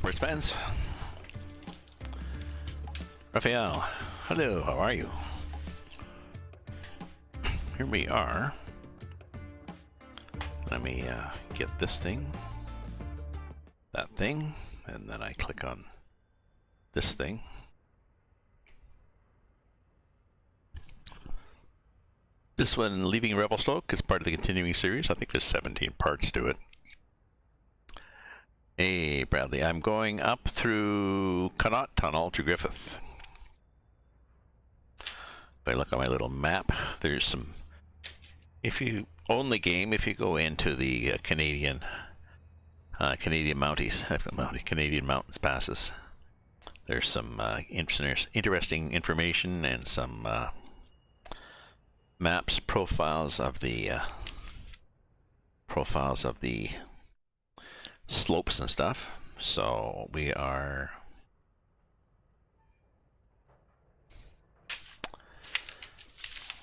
sports fans. Raphael, hello, how are you? Here we are. Let me get this thing, that thing, and then I click on this thing. This one, Leaving Revelstoke, is part of the continuing series. I think there's 17 parts to it. Hey, Bradley, I'm going up through Connaught Tunnel to Griffith. If I look on my little map, there's some... If you own the game, if you go into the Canadian Mounties, Canadian Mountains passes, there's some interesting information and some maps, profiles of the slopes and stuff. So we are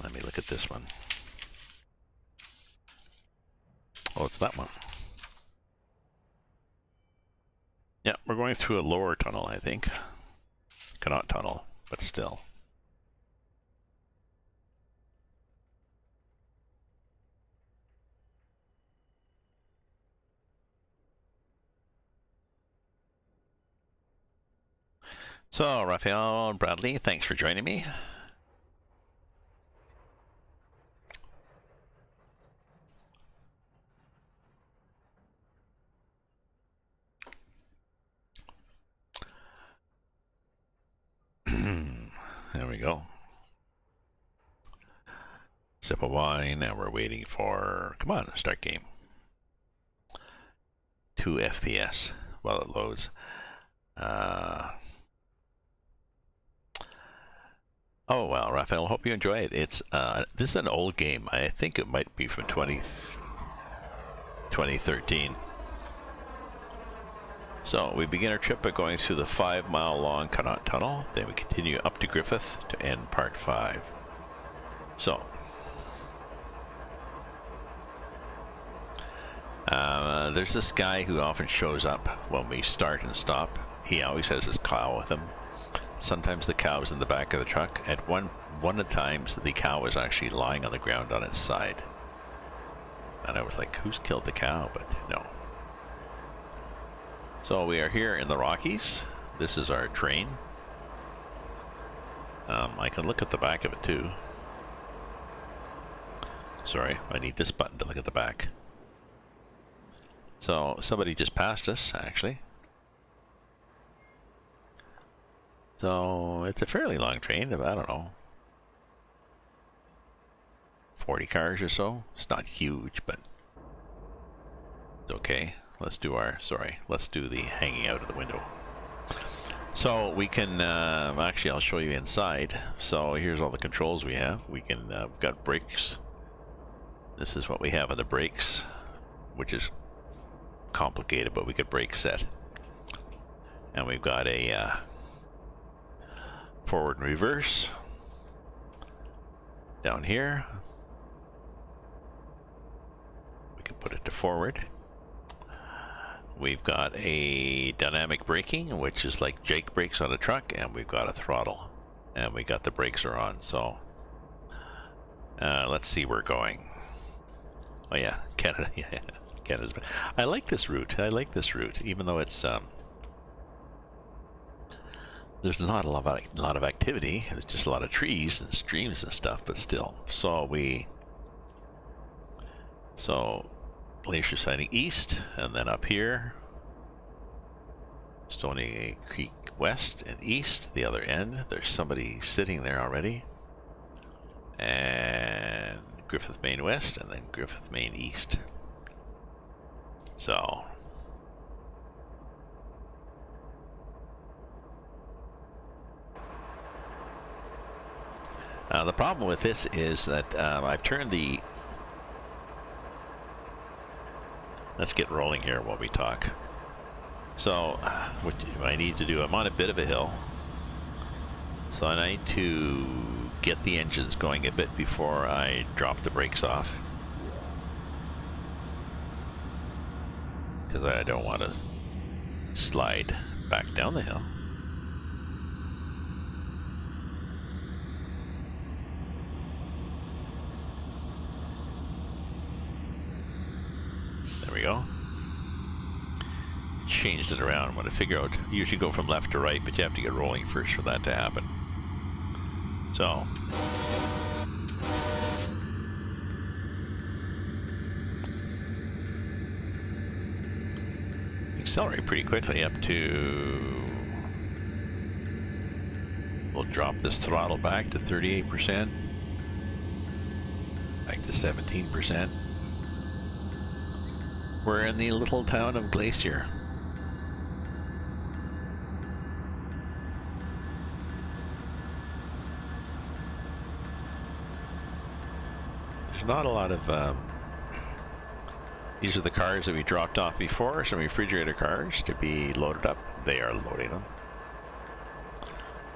let me look at this one. Oh, it's that one. Yeah, we're going through a lower tunnel, I think. Connaught Tunnel, but still. So, Raphael, Bradley, thanks for joining me. There we go. Sip of wine, and we're waiting for, come on, start game. 2 FPS while it loads. Oh, well, Raphael, hope you enjoy it. It's this is an old game. I think it might be from 2013. So we begin our trip by going through the 5-mile-long Connaught Tunnel. Then we continue up to Griffith to end part 5. So there's this guy who often shows up when we start and stop. He always has his cow with him. Sometimes the cow is in the back of the truck. At one of the times, the cow was actually lying on the ground on its side. And I was like, who's killed the cow? But no. So we are here in the Rockies. This is our train. I can look at the back of it too. Sorry, I need this button to look at the back. So somebody just passed us, actually. So it's a fairly long train, I don't know, 40 cars or so. It's not huge, but it's okay. Let's do the hanging out of the window. So we can, actually I'll show you inside. So here's all the controls we have. We can, we've got brakes. This is what we have on the brakes, which is complicated, but we could brake set. And we've got a, forward and reverse down here. We can put it to forward. We've got a dynamic braking, which is like Jake brakes on a truck, and we've got a throttle, and we got the brakes are on. So let's see where we're going. Oh yeah, Canada. Yeah, Canada's. I like this route. Even though it's there's not a lot of activity. There's just a lot of trees and streams and stuff, but still. So Glacier Siding East, and then up here, Stony Creek West and East, the other end. There's somebody sitting there already. And Griffith Main West, and then Griffith Main East. So the problem with this is that I've turned the... Let's get rolling here while we talk. So, what do I need to do? I'm on a bit of a hill. So I need to get the engines going a bit before I drop the brakes off. Because I don't want to slide back down the hill. There we go. Changed it around. I want to figure out. You usually go from left to right, but you have to get rolling first for that to happen. So. Accelerate pretty quickly up to. We'll drop this throttle back to 38%. Back to 17%. We're in the little town of Glacier. There's not a lot of, these are the cars that we dropped off before, some refrigerator cars to be loaded up. They are loading them.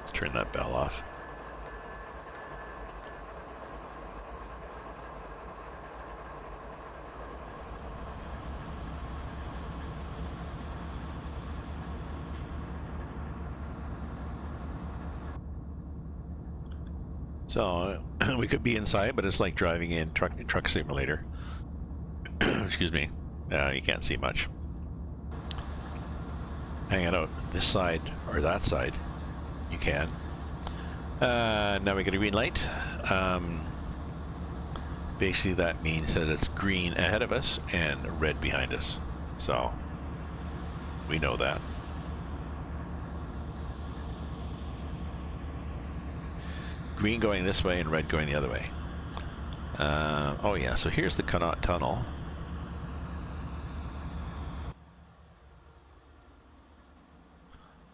Let's turn that bell off. So we could be inside, but it's like driving in truck simulator. Excuse me. You can't see much. Hanging out this side or that side, you can. Now we get a green light. Basically, that means that it's green ahead of us and red behind us. So we know that. Green going this way and red going the other way. Oh yeah, so here's the Connaught Tunnel.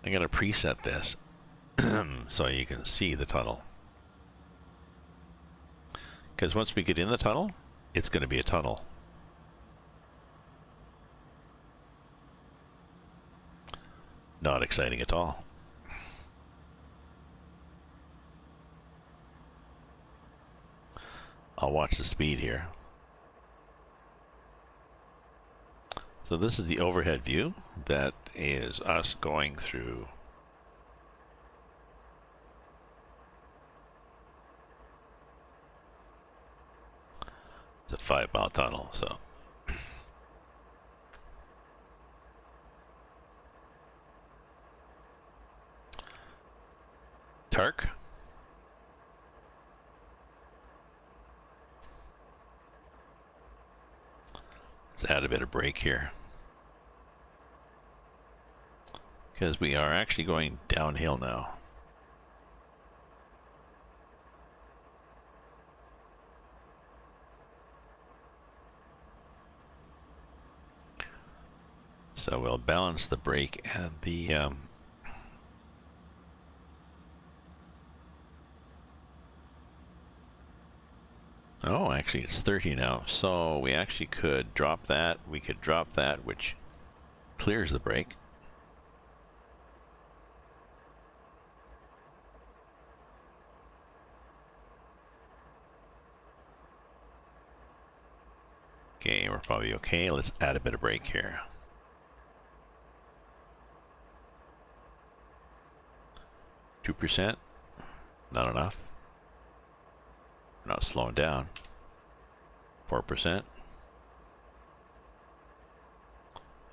I'm going to preset this so you can see the tunnel. Because once we get in the tunnel, it's going to be a tunnel. Not exciting at all. I'll watch the speed here. So this is the overhead view. That is us going through. It's a 5-mile tunnel, so. Dark. Let's add a bit of brake here. Because we are actually going downhill now. So we'll balance the brake and the oh, actually it's 30 now. So we actually could drop that. We could drop that, which clears the brake. Okay, we're probably okay. Let's add a bit of brake here. %, not enough. We're not slowing down. 4%.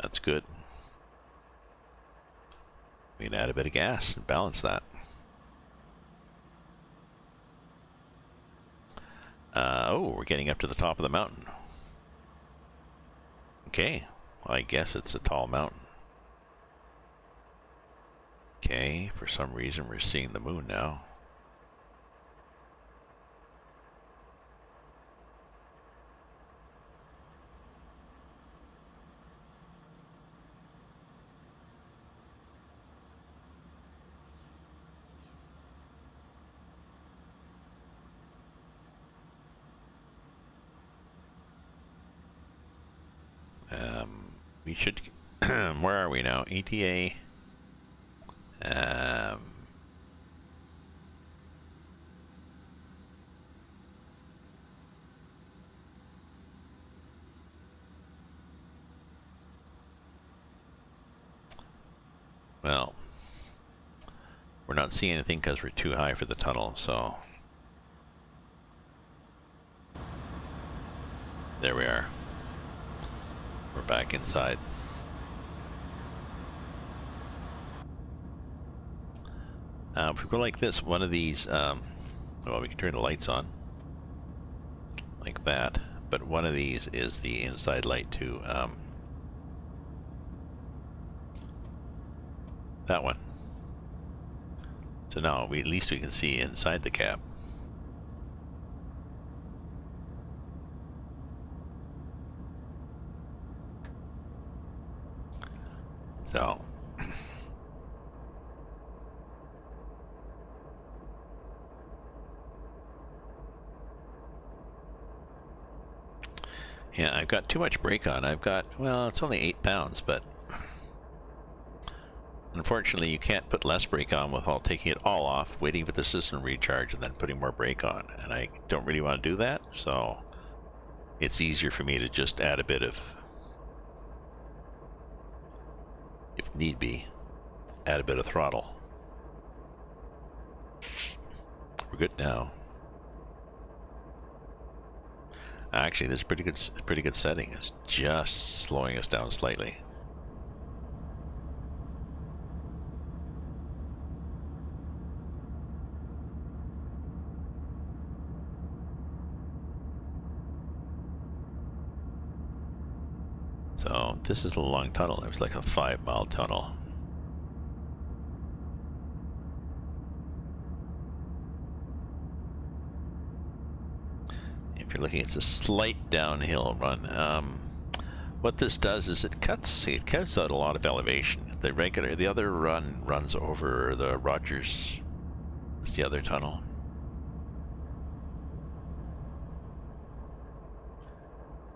That's good. We can add a bit of gas and balance that. Oh, we're getting up to the top of the mountain. Okay, well, I guess it's a tall mountain. Okay, for some reason we're seeing the moon now. We should, where are we now? ETA. Well, we're not seeing anything because we're too high for the tunnel, so there we are. We're back inside. If we go like this, one of these, well, we can turn the lights on like that, but one of these is the inside light too. That one. So now at least we can see inside the cab. So yeah, I've got too much brake on. I've got, well, it's only 8 pounds, but unfortunately you can't put less brake on without taking it all off, waiting for the system to recharge, and then putting more brake on. And I don't really want to do that, so it's easier for me to just add a bit of, if need be, add a bit of throttle. We're good now. Actually, this is pretty good setting. It's just slowing us down slightly. So this is a long tunnel. It was like a 5-mile tunnel. If you're looking, it's a slight downhill run. What this does is it cuts out a lot of elevation. The other run runs over the Rogers. It's the other tunnel.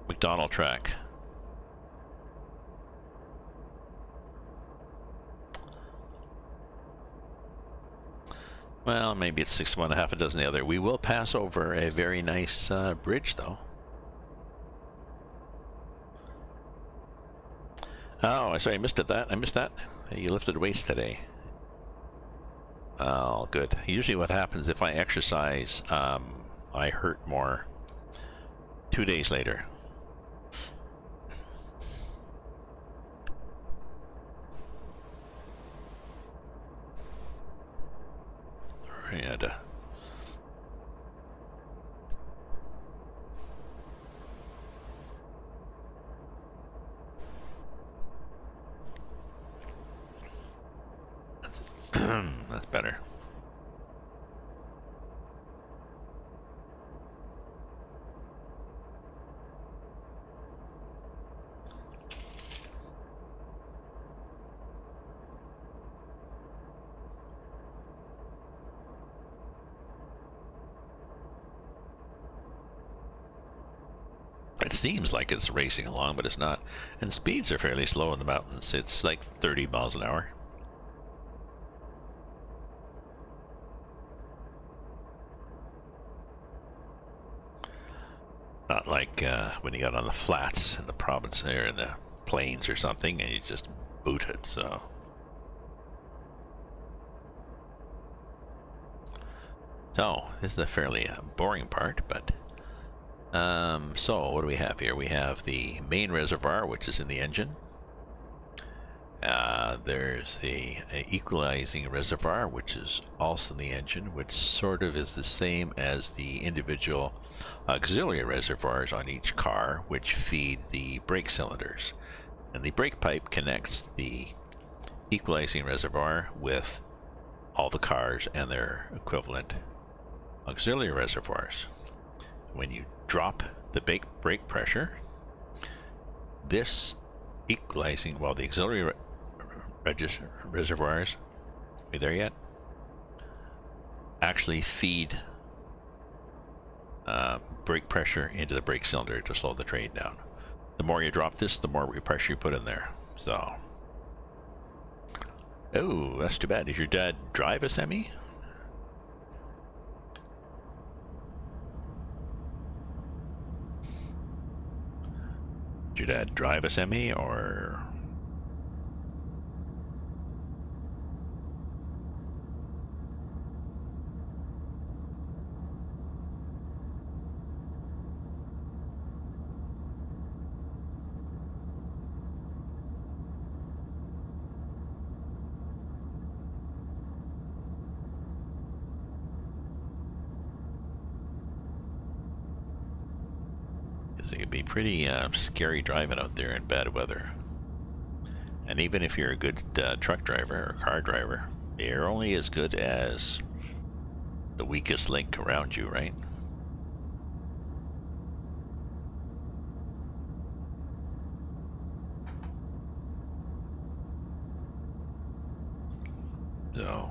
McDonald track. Well, maybe it's 6 one, half a dozen the other. We will pass over a very nice bridge, though. Oh, sorry, I missed that. I missed that. You lifted weights today. Oh, good. Usually what happens if I exercise, I hurt more 2 days later. And that's better. It seems like it's racing along, but it's not. And speeds are fairly slow in the mountains. It's like 30 miles an hour. Not like when you got on the flats in the province there, in the plains or something, and you just boot it, so. So, this is a fairly boring part, but so what do we have here? We have the main reservoir, which is in the engine. There's the equalizing reservoir, which is also in the engine, which sort of is the same as the individual auxiliary reservoirs on each car, which feed the brake cylinders. And the brake pipe connects the equalizing reservoir with all the cars and their equivalent auxiliary reservoirs. When you drop the brake pressure, this equalizing, well, the auxiliary reservoirs, are we there yet? Actually feed brake pressure into the brake cylinder to slow the train down. The more you drop this, the more pressure you put in there. So, oh, that's too bad. Does your dad drive a semi? Did your dad drive a semi, or? So it could be pretty scary driving out there in bad weather. And even if you're a good truck driver or car driver, you're only as good as the weakest link around you, right? So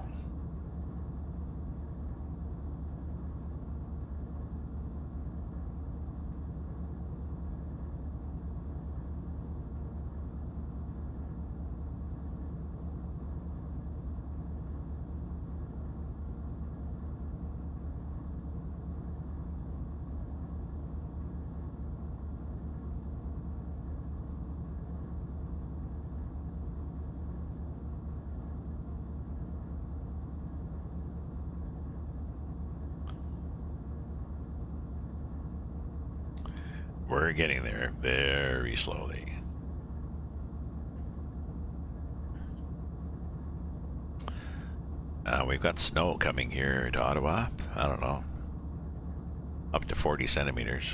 we're getting there very slowly. We've got snow coming here to Ottawa. I don't know, up to 40 centimeters.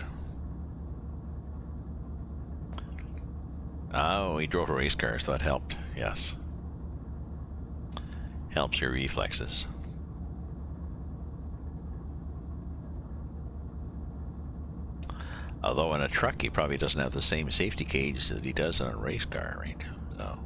Oh, he drove a race car, so that helped. Yes. Helps your reflexes. Although in a truck, he probably doesn't have the same safety cage that he does in a race car, right? So.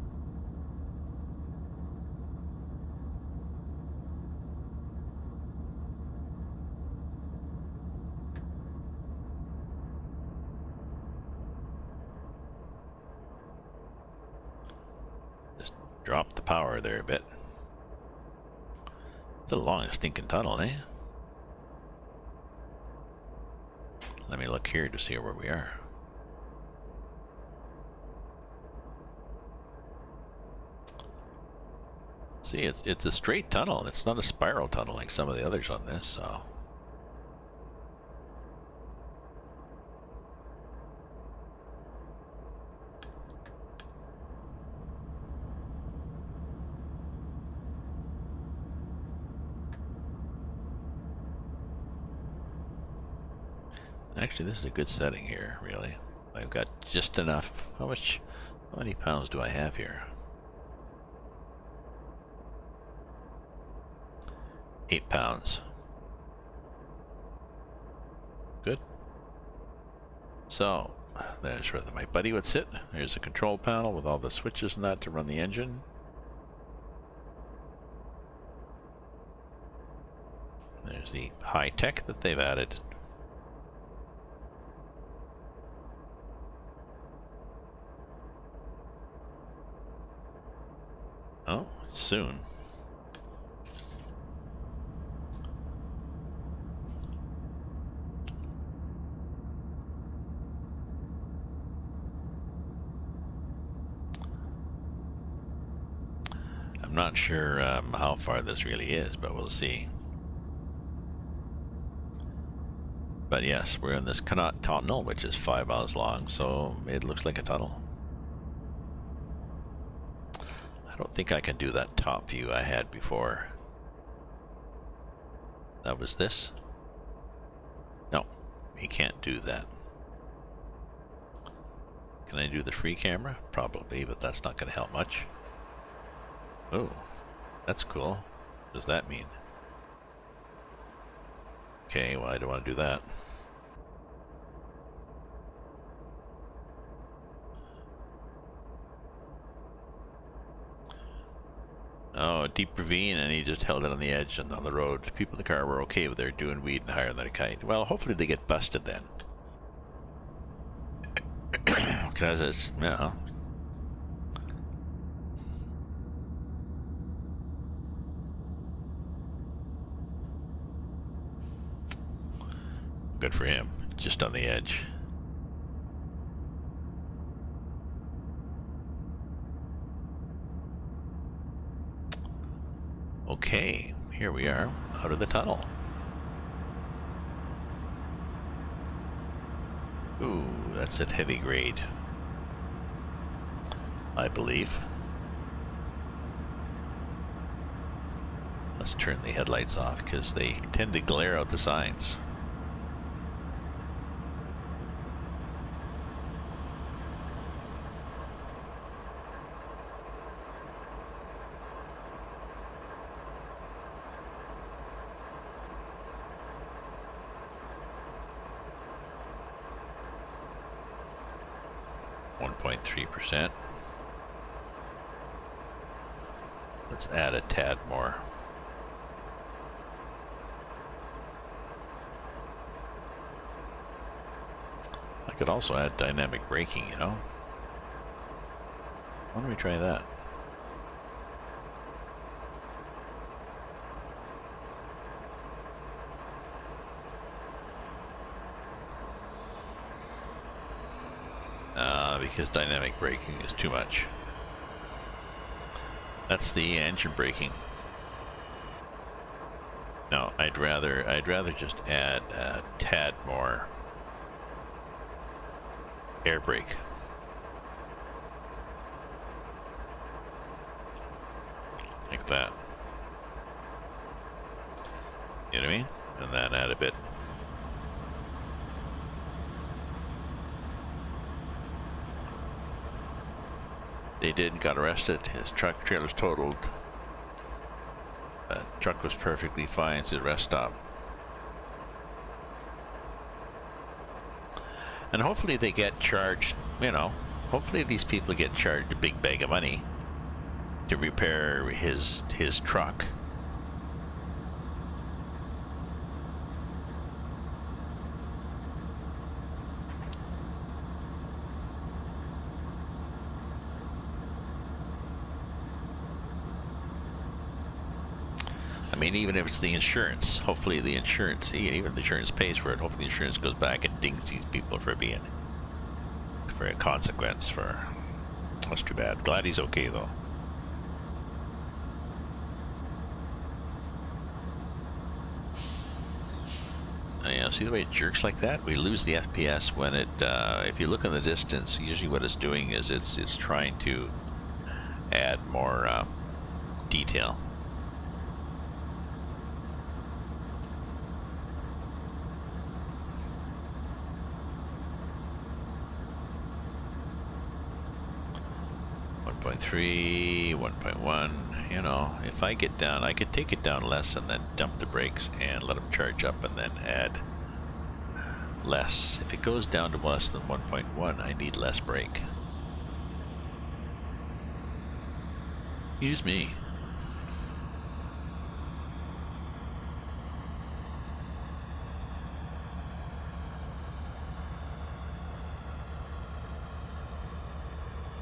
Just drop the power there a bit. It's a long stinking tunnel, eh? Let me look here to see where we are. See, it's a straight tunnel. It's not a spiral tunnel like some of the others on this, so. Actually, this is a good setting here, really. I've got just enough. How many pounds do I have here? 8 pounds. Good. So, there's where my buddy would sit. There's a control panel with all the switches and that to run the engine. There's the high tech that they've added. Oh, soon. I'm not sure how far this really is, but we'll see. But yes, we're in this Connaught tunnel, which is 5 miles long, so it looks like a tunnel. I don't think I can do that top view I had before. That was this? No, you can't do that. Can I do the free camera? Probably, but that's not going to help much. Oh, that's cool. What does that mean? Okay, well, I don't want to do that. Oh, a deep ravine, and he just held it on the edge and on the road. The people in the car were okay with their doing weed and higher than a kite. Well, hopefully they get busted then. Because it's, you know. Good for him, just on the edge. Okay, here we are, out of the tunnel. Ooh, that's at heavy grade, I believe. Let's turn the headlights off because they tend to glare out the signs. 1.3%. Let's add a tad more. I could also add dynamic braking, you know? Why don't we try that? Because dynamic braking is too much. That's the engine braking. No, I'd rather just add a tad more air brake. Like that. You know what I mean? And then add a bit. They did, got arrested. His trailer's totaled. The truck was perfectly fine to the rest stop. And hopefully they get charged, you know, hopefully these people get charged a big bag of money to repair his truck. I mean, even if it's the insurance, hopefully the insurance, even if the insurance pays for it, hopefully the insurance goes back and dings these people for being, for a consequence for, that's too bad. Glad he's okay though. Yeah, see the way it jerks like that? We lose the FPS when it, if you look in the distance, usually what it's doing is it's trying to add more detail. .3, 1.1, you know, if I get down, I could take it down less and then dump the brakes and let them charge up and then add less. If it goes down to less than 1.1, I need less brake. Excuse me.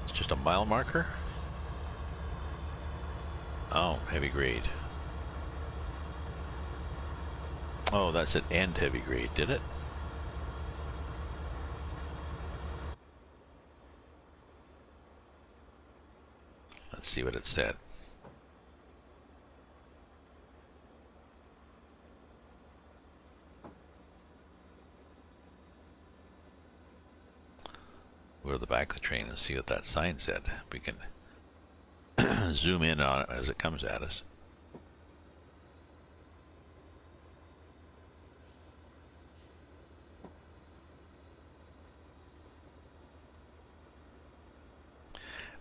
It's just a mile marker? Oh, heavy grade. Oh, that's an end heavy grade, did it? Let's see what it said. Go to the back of the train and see what that sign said. We can zoom in on it as it comes at us.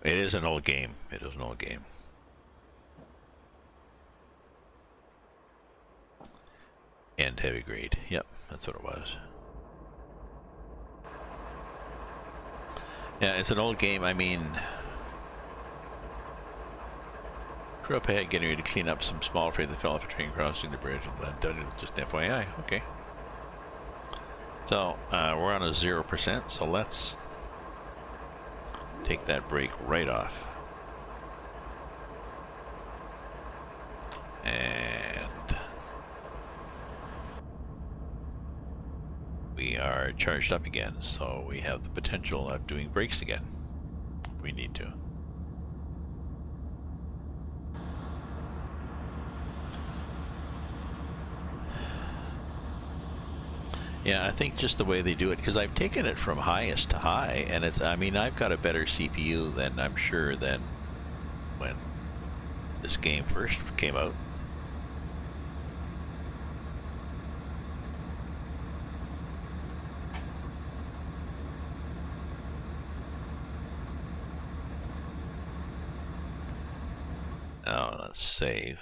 It is an old game. It is an old game. And heavy grade. Yep, that's what it was. Yeah, it's an old game. I mean, grew up ahead getting ready to clean up some small trade that fell off a train crossing the bridge, and done it just FYI. Okay. So we're on a 0%. So let's take that brake right off. And we are charged up again, so we have the potential of doing brakes again if we need to. Yeah, I think just the way they do it, because I've taken it from highest to high, and it's, I mean, I've got a better CPU than, I'm sure, than when this game first came out. Oh, let's save.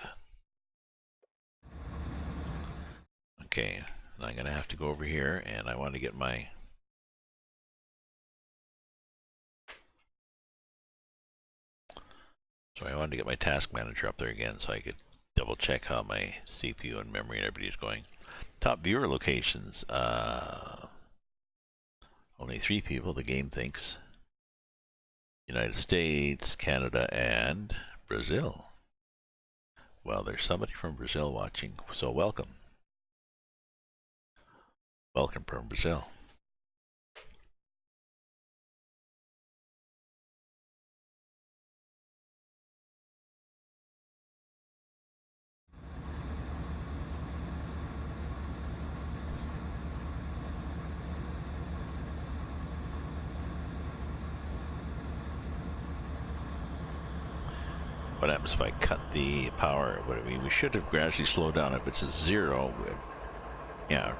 Okay. I'm gonna have to go over here, and I want to get my I wanted to get my task manager up there again so I could double check how my CPU and memory and everything is going. Top viewer locations. Only 3 people, the game thinks. United States, Canada, and Brazil. Well, there's somebody from Brazil watching, so welcome. Welcome from Brazil. What happens if I cut the power? We should have gradually slowed down. If it's a 0, yeah.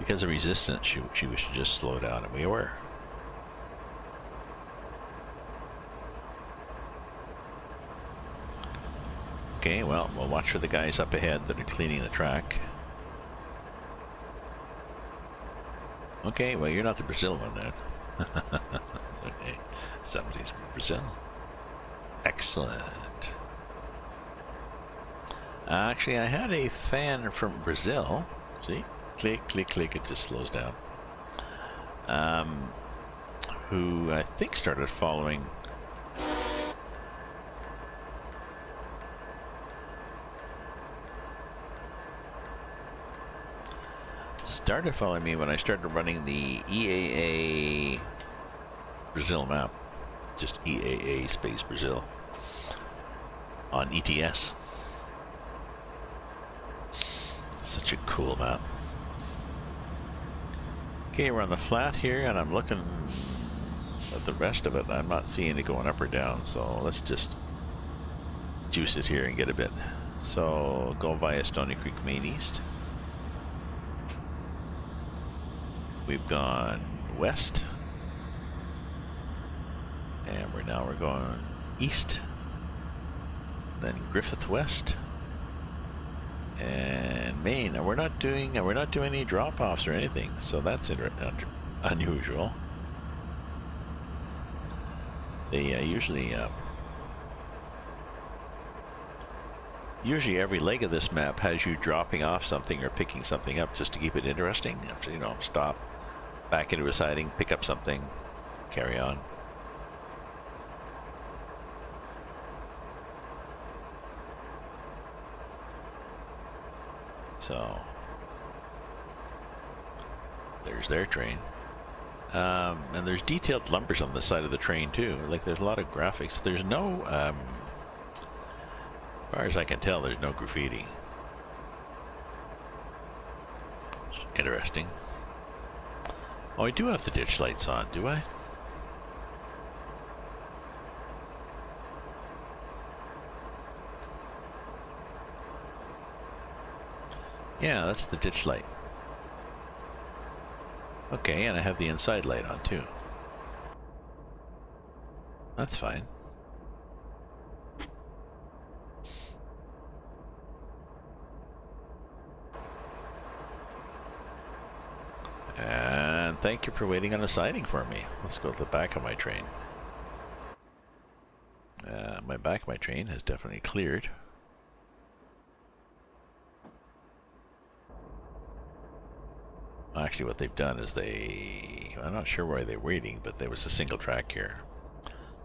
Because of resistance, she should just slow down, and we were. Okay, well, we'll watch for the guys up ahead that are cleaning the track. Okay, well, you're not the Brazil one then. Okay, somebody's from Brazil. Excellent. Actually, I had a fan from Brazil. See? Click, click, click. It just slows down. Who I think started following. Started following me when I started running the EAA Brazil map. Just EAA space Brazil on ETS. Such a cool map. Okay, we're on the flat here, and I'm looking at the rest of it. I'm not seeing it going up or down, so let's just juice it here and get a bit. So go via Stony Creek Main East. We've gone west. And we're going east, then Griffith west, and Maine. Now we're not doing any drop-offs or anything, so that's unusual. They usually every leg of this map has you dropping off something or picking something up just to keep it interesting. You know, stop, back into a siding, pick up something, carry on. So there's their train, and there's detailed numbers on the side of the train too. Like there's a lot of graphics. There's no, as far as I can tell, there's no graffiti. Interesting. Oh, I do have the ditch lights on, do I? Yeah, that's the ditch light. Okay, and I have the inside light on too. That's fine. And thank you for waiting on a siding for me. Let's go to the back of my train. My back of my train has definitely cleared. Actually, what they've done is I'm not sure why they're waiting, but there was a single track here.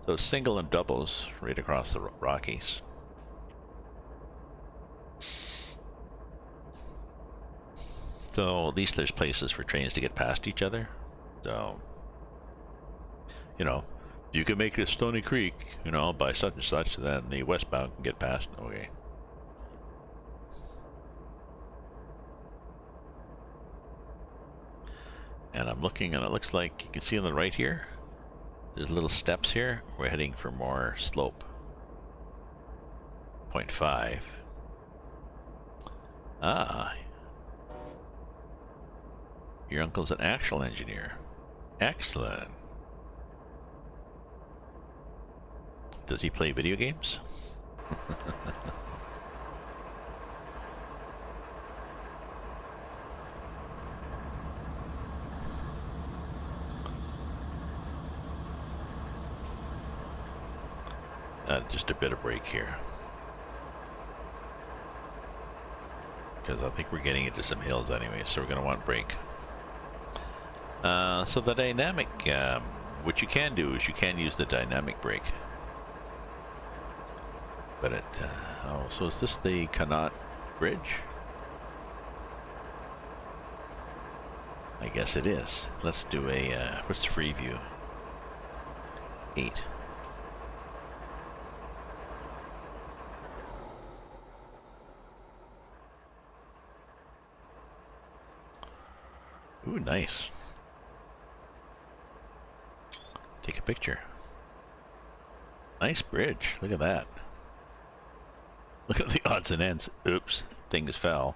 So single and doubles right across the Rockies. So at least there's places for trains to get past each other. So, you know, you can make it to Stony Creek, you know, by such and such, then the westbound can get past. Okay. And I'm looking, and it looks like you can see on the right here, there's little steps here. We're heading for more slope. 0.5. Ah. Your uncle's an actual engineer. Excellent. Does he play video games? Just a bit of brake here. Because I think we're getting into some hills anyway, so we're going to want brake. So the dynamic, what you can do is you can use the dynamic brake. But it, oh, so is this the Connaught bridge? I guess it is. Let's do a, what's the free view? 8. Ooh, nice. Take a picture. Nice bridge. Look at that. Look at the odds and ends. Oops, things fell.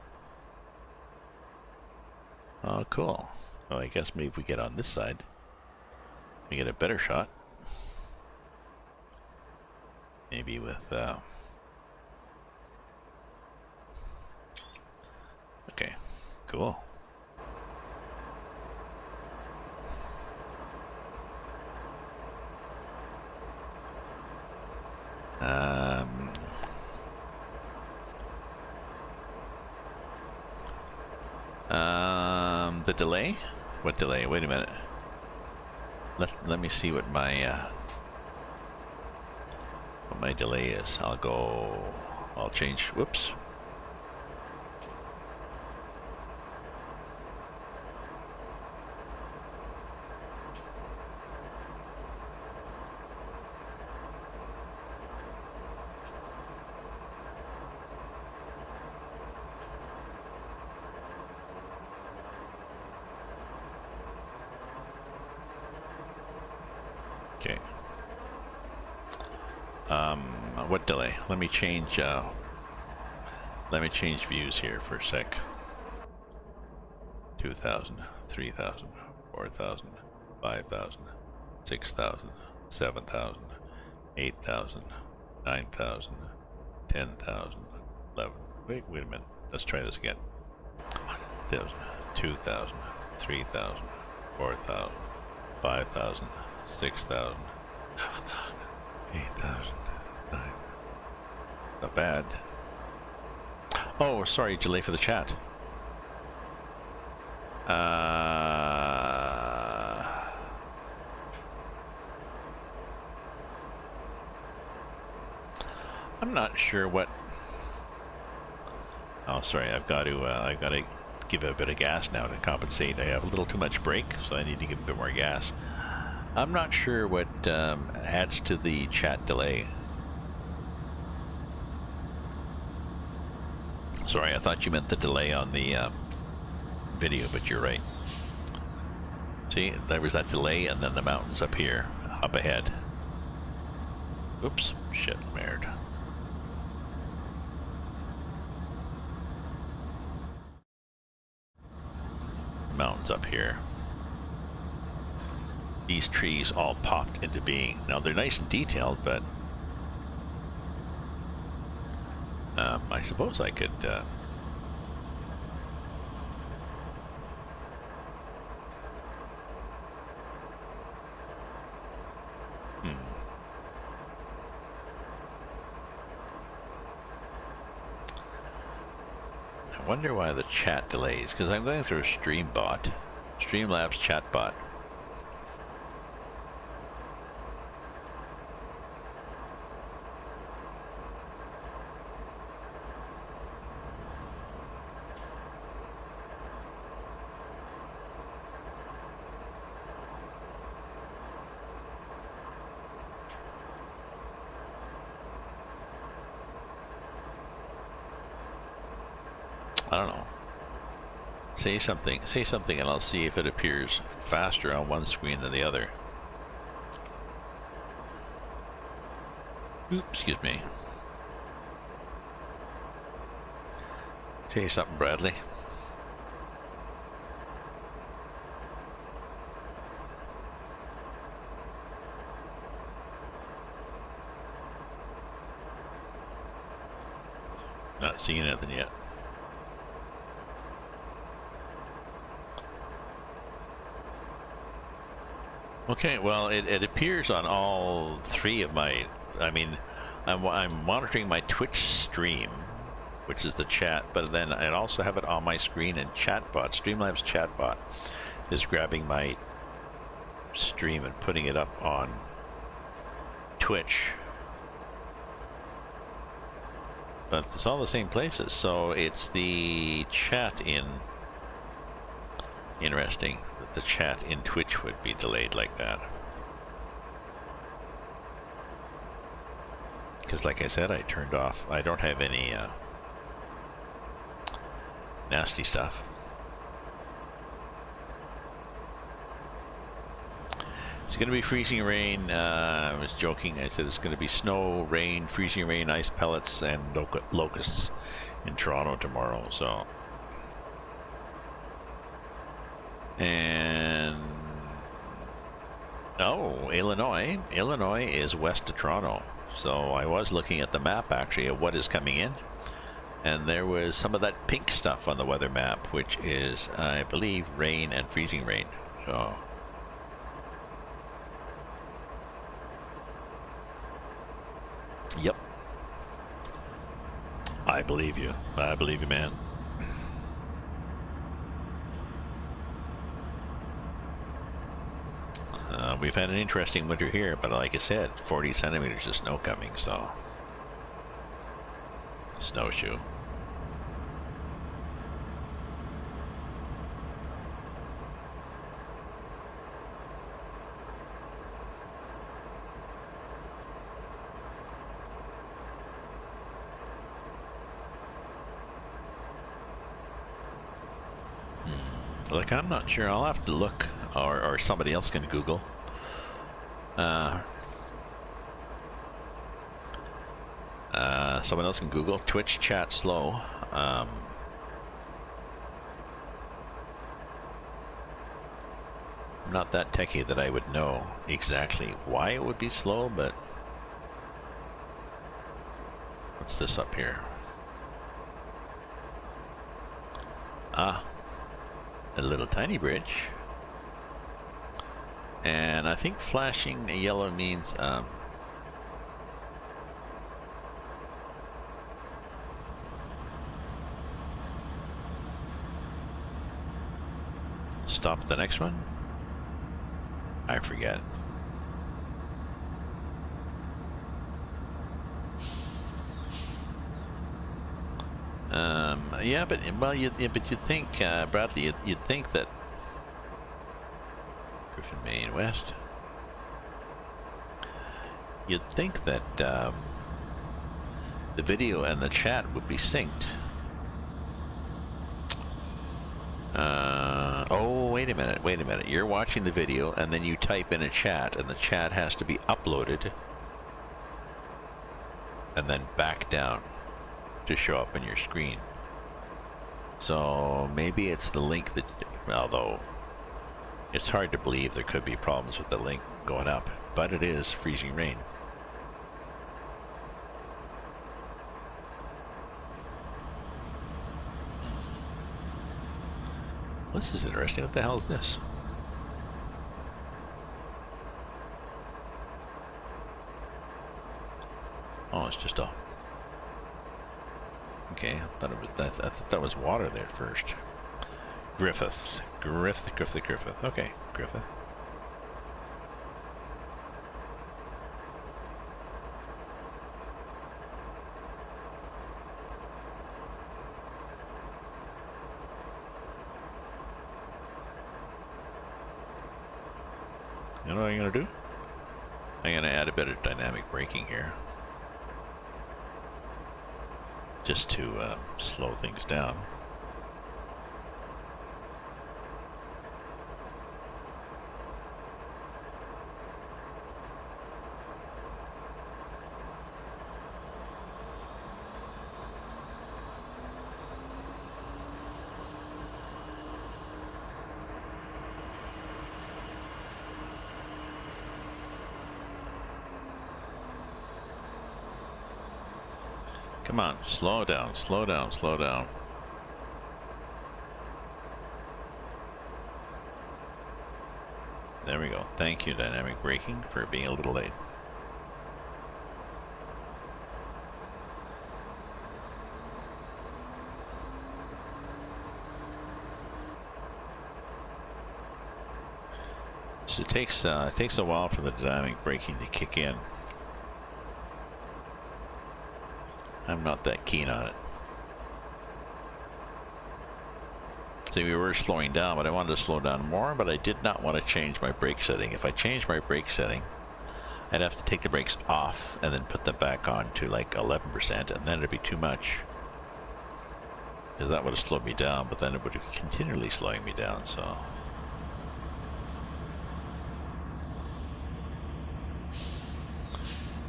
Oh, cool. Oh, I guess maybe if we get on this side, we get a better shot. Maybe with, okay, cool. The delay? What delay? Wait a minute. Let me see what my delay is. I'll change. Whoops. Okay. What delay? Let me change views here for a sec. 2,000, 3,000, 4,000, 5,000, 6,000, 7,000, 8,000, 9,000, 10,000, 11. Wait a minute. Let's try this again. 1,000, 2,000, 3,000, 4,000, 5,000, 6,000, 7,000, 8,000, 9,000. Not bad. Oh, sorry, delay for the chat. I'm not sure what. Oh, sorry. I've got to give a bit of gas now to compensate. I have a little too much brake, so I need to give a bit more gas. I'm not sure what adds to the chat delay. Sorry, I thought you meant the delay on the video, but you're right. See, there was that delay, and then the mountains up here, up ahead. Oops, shit, merde. Mountains up here. These trees all popped into being. Now they're nice and detailed, but I suppose I could I wonder why the chat delays, because I'm going through Streamlabs chatbot. I don't know. Say something and I'll see if it appears faster on one screen than the other. Oops, excuse me. Say something, Bradley. Not seeing anything yet. Okay, well, it appears on all three of my, I mean, I'm monitoring my Twitch stream, which is the chat, but then I also have it on my screen, and chatbot, Streamlabs chatbot, is grabbing my stream and putting it up on Twitch. But it's all the same places, so it's the chat in... Interesting that the chat in Twitch would be delayed like that. Because like I said, I turned off, I don't have any nasty stuff. It's going to be freezing rain. I was joking. I said it's going to be snow, rain, freezing rain, ice pellets, and locusts in Toronto tomorrow. So, and oh, Illinois is west of Toronto. So I was looking at the map actually of what is coming in, and there was some of that pink stuff on the weather map, which is, I believe, rain and freezing rain. So. Yep. I believe you. I believe you, man. We've had an interesting winter here, but like I said, 40 centimeters of snow coming, so. Snowshoe. Like, I'm not sure. I'll have to look, or somebody else can Google. Someone else can Google Twitch chat slow. I'm not that techie that I would know exactly why it would be slow, but what's this up here? Ah. A little tiny bridge, and I think flashing yellow means stop the next one. I forget. Yeah, but well, you'd think, Bradley, you'd think that Griffith, Maine, West. You'd think that the video and the chat would be synced. Oh, wait a minute. You're watching the video, and then you type in a chat, and the chat has to be uploaded, and then back down to show up on your screen. So maybe it's the link that, although it's hard to believe there could be problems with the link going up, but it is freezing rain. This is interesting. What the hell is this? Oh, it's just a... Okay, I thought it was that. I thought that was water there first. Griffith. Okay, Griffith. You know what I'm gonna do? I'm gonna add a bit of dynamic braking here, just to slow things down. Come on, slow down. There we go. Thank you, dynamic braking, for being a little late. It takes a while for the dynamic braking to kick in. I'm not that keen on it. See, we were slowing down, but I wanted to slow down more, but I did not want to change my brake setting. If I changed my brake setting, I'd have to take the brakes off and then put them back on to like 11%, and then it'd be too much. Because that would have slowed me down, but then it would be continually slowing me down, so.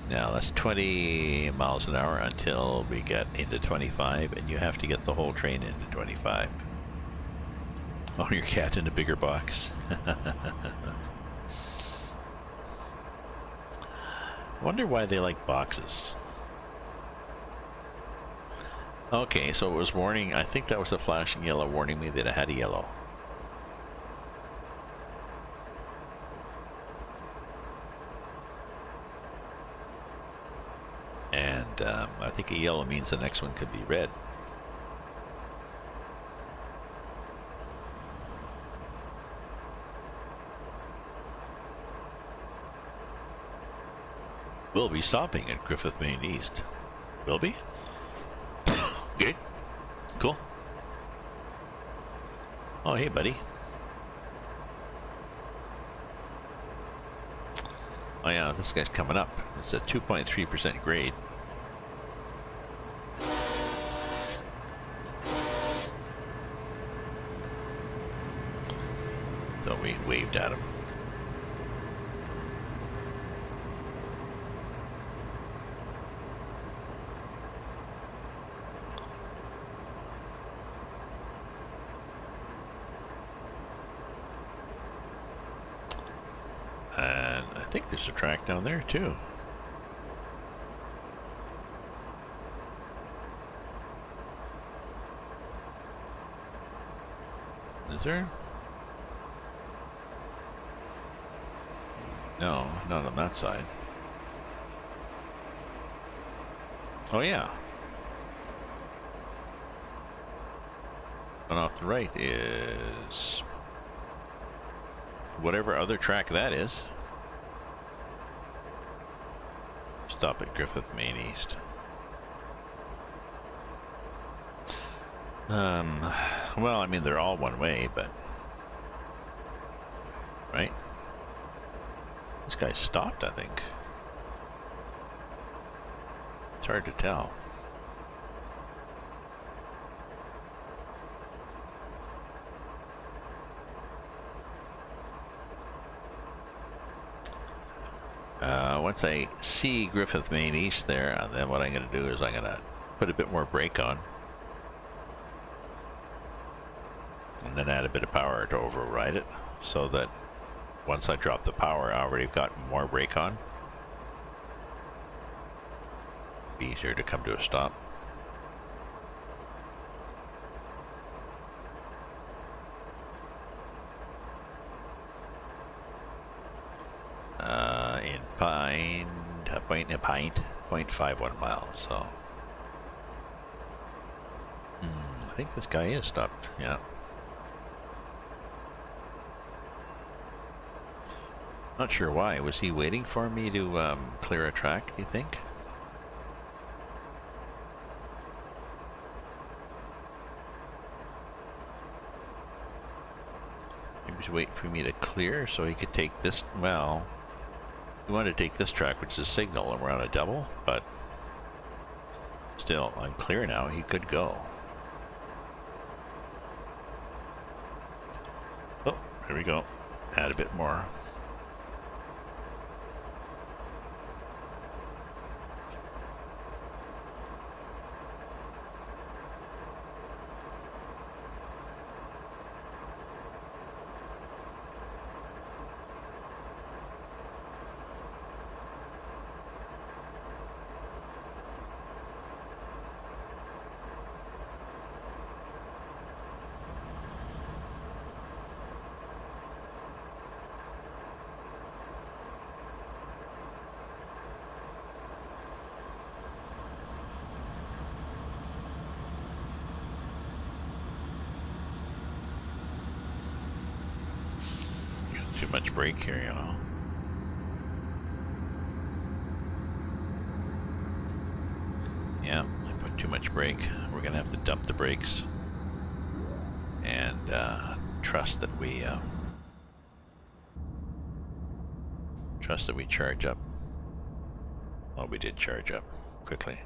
Now that's 20 miles an hour until we get into 25, and you have to get the whole train into 25. Oh, your cat in a bigger box. Wonder why they like boxes. Okay, so it was warning. I think that was a flashing yellow warning me that I had a yellow. And I think a yellow means the next one could be red. We'll be stopping at Griffith Main East. Will be? Good. Cool. Oh, hey, buddy. Oh, yeah, this guy's coming up. It's a 2.3% grade. So we waved at him. And I think there's a track down there too. Is there? No, not on that side. Oh yeah. And off the right is whatever other track that is. Stop at Griffith Main East. Well, I mean, they're all one way, but right? This guy stopped, I think. It's hard to tell. Once I see Griffith Main East there, then what I'm going to do is I'm going to put a bit more brake on. And then add a bit of power to override it, so that once I drop the power, I already got more brake on. Be easier to come to a stop. In 0.51 miles, so. I think this guy is stopped, yeah. Not sure why. Was he waiting for me to clear a track, do you think? Maybe he's waiting for me to clear so he could take this. Well, we wanted to take this track, which is a signal, and we're on a double, but still, I'm clear now. He could go. Oh, there we go. Add a bit more. too much brake here, you know. Yeah, I put too much brake. We're gonna have to dump the brakes and trust that we charge up. Well, we did charge up quickly.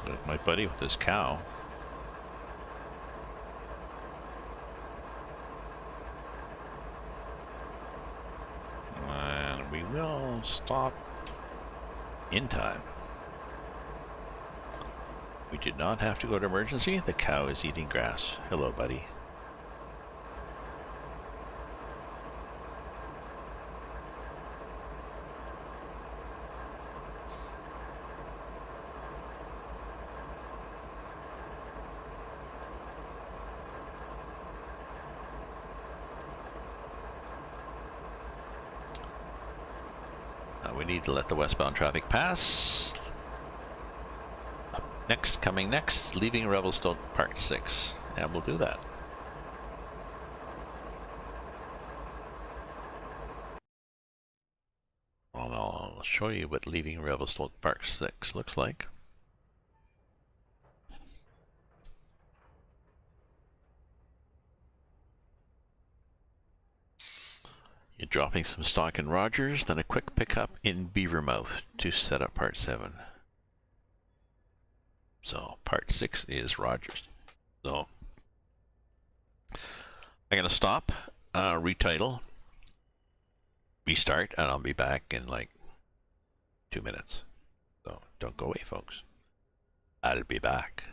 Look, my buddy with his cow. And we will stop in time. We did not have to go to emergency. The cow is eating grass. Hello, buddy. We need to let the westbound traffic pass. Up next, coming next, leaving Revelstoke Part 6. And we'll do that. Well, I'll show you what leaving Revelstoke Part 6 looks like. You're dropping some stock in Rogers, then a quick pickup in Beavermouth to set up Part 7. So Part 6 is Rogers. So I'm going to stop, retitle, restart, and I'll be back in like 2 minutes. So don't go away, folks. I'll be back.